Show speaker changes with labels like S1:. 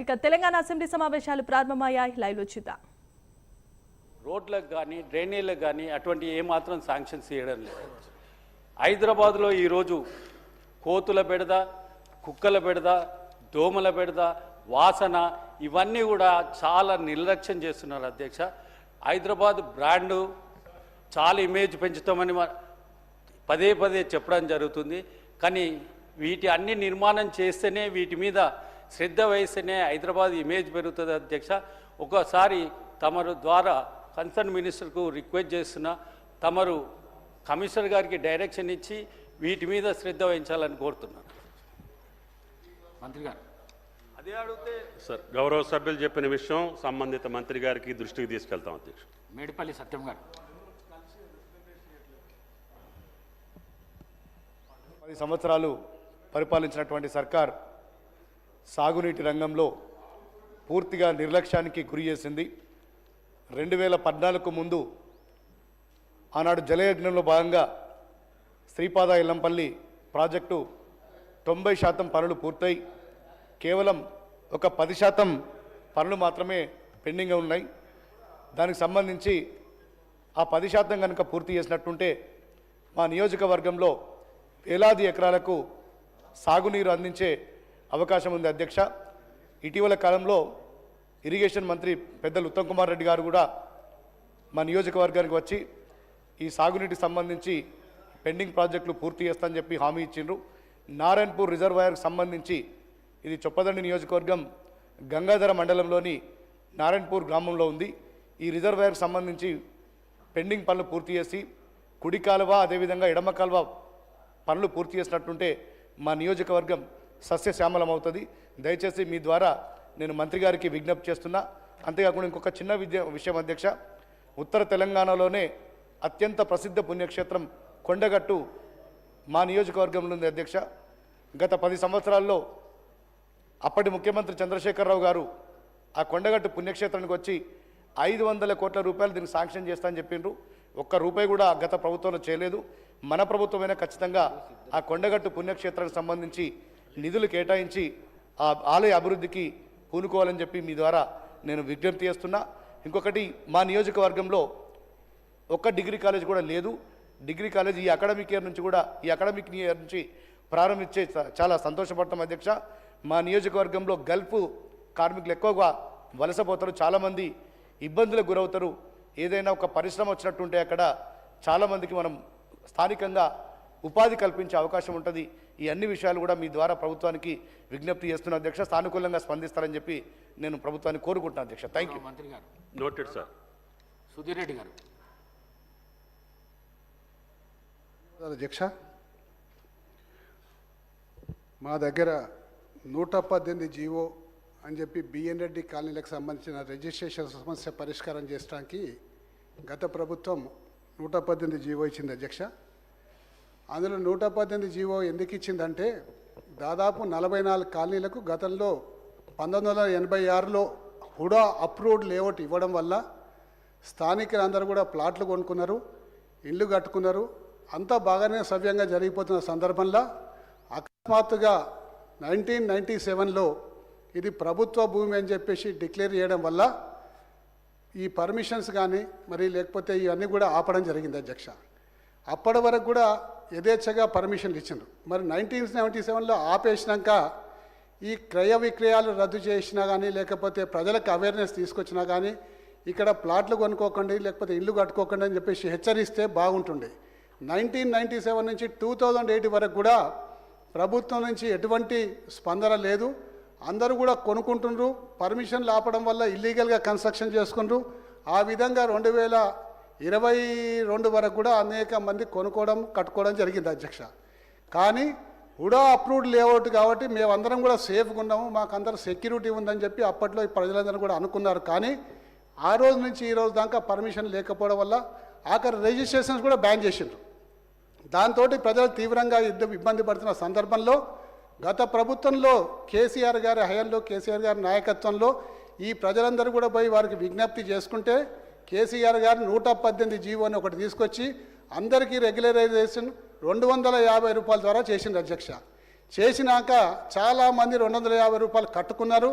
S1: ఇక తెలంగాణ అసెంబ్లీ సమావేశాలు ప్రారంభమయ్యాయి. లైవ్లో చూద్దాం.
S2: రోడ్లకు కానీ డ్రైనేజీలకు కానీ అటువంటి ఏమాత్రం శాంక్షన్స్ చేయడం లేదు. హైదరాబాద్లో ఈరోజు కోతుల బెడద, కుక్కల బెడద, దోమల బెడద, వాసన ఇవన్నీ కూడా చాలా నిర్లక్ష్యం చేస్తున్నారు అధ్యక్ష. హైదరాబాద్ బ్రాండు చాలా ఇమేజ్ పెంచుతామని పదే పదే చెప్పడం జరుగుతుంది. కానీ వీటి అన్ని నిర్మాణం చేస్తేనే, వీటి మీద శ్రద్ధ వహిస్తేనే హైదరాబాద్ ఇమేజ్ పెరుగుతుంది అధ్యక్ష. ఒకసారి తమరు ద్వారా కన్సర్న్ మినిస్టర్కు రిక్వెస్ట్ చేస్తున్నా, తమరు కమిషనర్ గారికి డైరెక్షన్ ఇచ్చి వీటి మీద శ్రద్ధ వహించాలని కోరుతున్నాను.
S3: మంత్రి గారు
S2: అదే అడిగితే
S4: సార్, గౌరవ సభ్యులు చెప్పిన విషయం సంబంధిత మంత్రి గారికి దృష్టికి తీసుకెళ్తాం అధ్యక్ష.
S3: మేడిపల్లి సత్యం గారు.
S5: 10 సంవత్సరాలు పరిపాలించినటువంటి సర్కార్ సాగునీటి రంగంలో పూర్తిగా నిర్లక్ష్యానికి గురి చేసింది. 2014 ముందు ఆనాడు జలయజ్ఞంలో భాగంగా శ్రీపాద ఎల్లంపల్లి ప్రాజెక్టు 90% పనులు పూర్తయి కేవలం ఒక 10% పనులు మాత్రమే పెండింగ్గా ఉన్నాయి. దానికి సంబంధించి ఆ 10% కనుక పూర్తి చేసినట్టుంటే మా నియోజకవర్గంలో వేలాది ఎకరాలకు సాగునీరు అందించే అవకాశం ఉంది అధ్యక్ష. ఇటీవల కాలంలో ఇరిగేషన్ మంత్రి పెద్దలు ఉత్తమ్ కుమార్ రెడ్డి గారు కూడా మా నియోజకవర్గానికి వచ్చి ఈ సాగునీటికి సంబంధించి పెండింగ్ ప్రాజెక్టులు పూర్తి చేస్తానని చెప్పి హామీ ఇచ్చిండ్రు. నారాయణపూర్ రిజర్వాయర్కి సంబంధించి ఇది చొప్పదండి నియోజకవర్గం గంగాధర మండలంలోని నారాయణపూర్ గ్రామంలో ఉంది. ఈ రిజర్వాయర్కి సంబంధించి పెండింగ్ పనులు పూర్తి చేసి కుడి కాలువ అదేవిధంగా ఎడమ కాలువ పనులు పూర్తి చేసినట్టుంటే మా నియోజకవర్గం సస్యశ్యామలం అవుతుంది. దయచేసి మీ ద్వారా నేను మంత్రి గారికి విజ్ఞప్తి చేస్తున్నా. అంతేకాకుండా ఇంకొక చిన్న విషయం అధ్యక్ష, ఉత్తర తెలంగాణలోనే అత్యంత ప్రసిద్ధ పుణ్యక్షేత్రం కొండగట్టు మా నియోజకవర్గంలో ఉంది అధ్యక్ష. గత 10 సంవత్సరాల్లో అప్పటి ముఖ్యమంత్రి చంద్రశేఖరరావు గారు ఆ కొండగట్టు పుణ్యక్షేత్రానికి వచ్చి 500 కోట్ల రూపాయలు దీనికి శాంక్షన్ చేస్తానని చెప్పిండ్రు. ఒక్క రూపాయి కూడా గత ప్రభుత్వంలో చేయలేదు. మన ప్రభుత్వమైనా ఖచ్చితంగా ఆ కొండగట్టు పుణ్యక్షేత్రానికి సంబంధించి నిధులు కేటాయించి ఆ ఆలయ అభివృద్ధికి పూనుకోవాలని చెప్పి మీ ద్వారా నేను విజ్ఞప్తి చేస్తున్నా. ఇంకొకటి, మా నియోజకవర్గంలో ఒక్క డిగ్రీ కాలేజ్ కూడా లేదు. డిగ్రీ కాలేజ్ ఈ అకాడమిక్ ఇయర్ నుంచి ప్రారంభించే చాలా సంతోషపడతాం అధ్యక్ష. మా నియోజకవర్గంలో గల్ఫ్ కార్మికులు ఎక్కువగా వలసపోతారు, చాలామంది ఇబ్బందులకు గురవుతారు. ఏదైనా ఒక పరిశ్రమ వచ్చినట్టుంటే అక్కడ చాలామందికి మనం స్థానికంగా ఉపాధి కల్పించే అవకాశం ఉంటుంది. ఈ అన్ని విషయాలు కూడా మీ ద్వారా ప్రభుత్వానికి విజ్ఞప్తి చేస్తున్న అధ్యక్ష. సానుకూలంగా స్పందిస్తారని చెప్పి నేను ప్రభుత్వాన్ని కోరుకుంటున్నాను అధ్యక్ష. Thank you.
S3: మంత్రి గారు.
S4: Noted sir.
S3: సుధీర్ రెడ్డి గారు.
S6: అధ్యక్ష, మా దగ్గర 118 జీవో అని చెప్పి బిఎన్ రెడ్డి కాలనీలకు సంబంధించిన రిజిస్ట్రేషన్ సమస్య పరిష్కారం చేయడానికి గత ప్రభుత్వం 118 జీవో ఇచ్చింది అధ్యక్ష. అందులో 118 జీవో ఎందుకు ఇచ్చిందంటే దాదాపు 44 కాలనీలకు గతంలో 1986లో హుడా అప్రూవ్డ్ లేఅవుట్ ఇవ్వడం వల్ల స్థానికులందరూ కూడా ప్లాట్లు కొనుక్కున్నారు, ఇళ్ళు కట్టుకున్నారు. అంతా బాగానే సవ్యంగా జరిగిపోతున్న సందర్భంలో అకస్మాత్తుగా 1997లో ఇది ప్రభుత్వ భూమి అని చెప్పేసి డిక్లేర్ చేయడం వల్ల ఈ పర్మిషన్స్ కానీ మరి లేకపోతే ఇవన్నీ కూడా ఆపడం జరిగింది అధ్యక్ష. అప్పటి వరకు కూడా యథేచ్ఛగా పర్మిషన్లు ఇచ్చిండ్రు. మరి 1977లో ఆపేసినాక ఈ క్రయ విక్రయాలు రద్దు చేసినా కానీ లేకపోతే ప్రజలకు అవేర్నెస్ తీసుకొచ్చినా కానీ ఇక్కడ ప్లాట్లు కొనుక్కోకండి లేకపోతే ఇల్లు కట్టుకోకండి అని చెప్పేసి హెచ్చరిస్తే బాగుంటుండే. 1997 నుంచి 2008 వరకు కూడా ప్రభుత్వం నుంచి ఎటువంటి స్పందన లేదు. అందరూ కూడా కొనుక్కుంటుండ్రు. పర్మిషన్లు ఆపడం వల్ల ఇల్లీగల్గా కన్స్ట్రక్షన్ చేసుకుండ్రు. ఆ విధంగా 2022 వరకు కూడా అనేక మంది కొనుక్కోవడం కట్టుకోవడం జరిగింది అధ్యక్ష. కానీ హుడా అప్రూవ్డ్ లేఅవుట్ కాబట్టి మేమందరం కూడా సేఫ్గా ఉన్నాము, మాకు అందరూ సెక్యూరిటీ ఉందని చెప్పి అప్పట్లో ప్రజలందరూ కూడా అనుకున్నారు. కానీ ఆ రోజు నుంచి ఈ రోజు దాకా పర్మిషన్ లేకపోవడం వల్ల ఆఖరి రిజిస్ట్రేషన్స్ కూడా బ్యాన్ చేసిండ్రు. దాంతో ప్రజలు తీవ్రంగా ఇబ్బంది పడుతున్న సందర్భంలో గత ప్రభుత్వంలో కేసీఆర్ గారి హయాంలో కేసీఆర్ గారి నాయకత్వంలో ఈ ప్రజలందరూ కూడా పోయి వారికి విజ్ఞప్తి చేసుకుంటే కేసీఆర్ గారు 118 జీవో అని ఒకటి తీసుకొచ్చి అందరికీ రెగ్యులరైజేషన్ 250 రూపాయల ద్వారా చేసింది అధ్యక్ష. చేసినాక చాలామంది 250 రూపాయలు కట్టుకున్నారు.